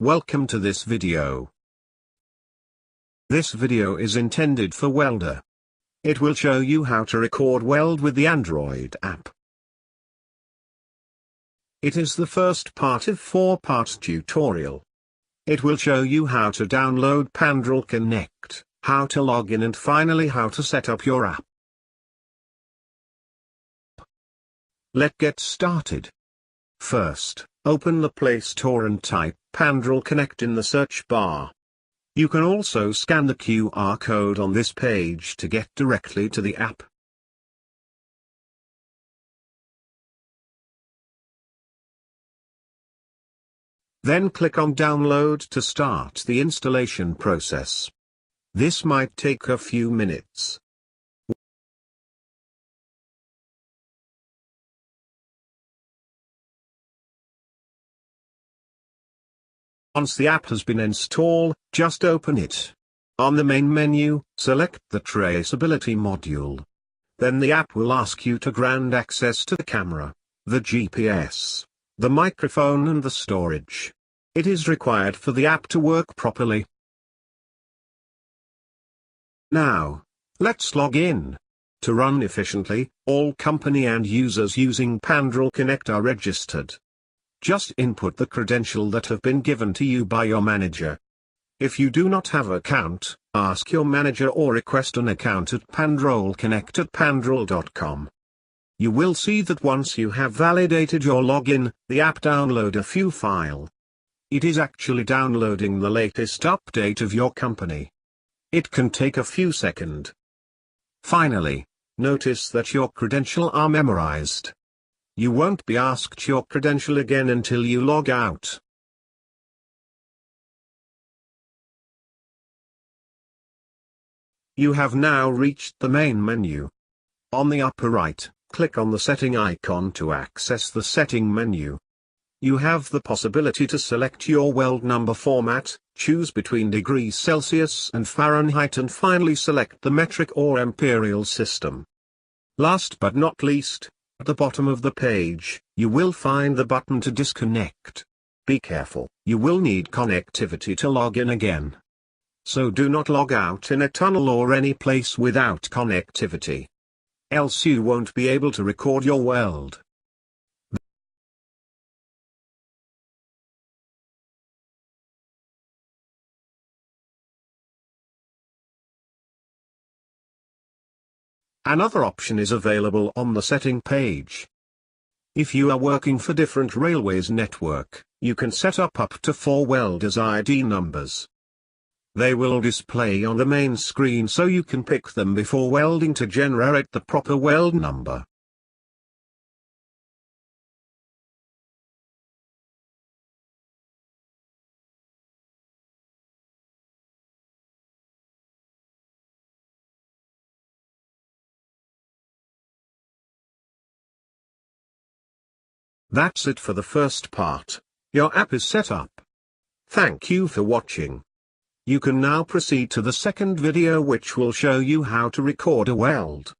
Welcome to this video. This video is intended for welder. It will show you how to record weld with the Android app. It is the first part of 4-part tutorial. It will show you how to download PANDROL CONNECT, how to log in, and finally how to set up your app. Let's get started. First, open the Play Store and type PANDROL CONNECT in the search bar. You can also scan the QR code on this page to get directly to the app. Then click on Download to start the installation process. This might take a few minutes. Once the app has been installed, just open it. On the main menu, select the traceability module. Then the app will ask you to grant access to the camera, the GPS, the microphone and the storage. It is required for the app to work properly. Now, let's log in. To run efficiently, all company and users using PANDROL CONNECT are registered. Just input the credential that have been given to you by your manager. If you do not have an account, ask your manager or request an account at pandrolconnect@pandrol.com. You will see that once you have validated your login, the app download a few file. It is actually downloading the latest update of your company. It can take a few seconds. Finally, notice that your credentials are memorized. You won't be asked your credential again until you log out. You have now reached the main menu. On the upper right, click on the setting icon to access the setting menu. You have the possibility to select your weld number format, choose between degrees Celsius and Fahrenheit, and finally select the metric or imperial system. Last but not least, at the bottom of the page, you will find the button to disconnect. Be careful, you will need connectivity to log in again. So do not log out in a tunnel or any place without connectivity. Else you won't be able to record your weld. Another option is available on the setting page. If you are working for different railways network, you can set up to 4 welders ID numbers. They will display on the main screen so you can pick them before welding to generate the proper weld number. That's it for the first part. Your app is set up. Thank you for watching. You can now proceed to the second video, which will show you how to record a weld.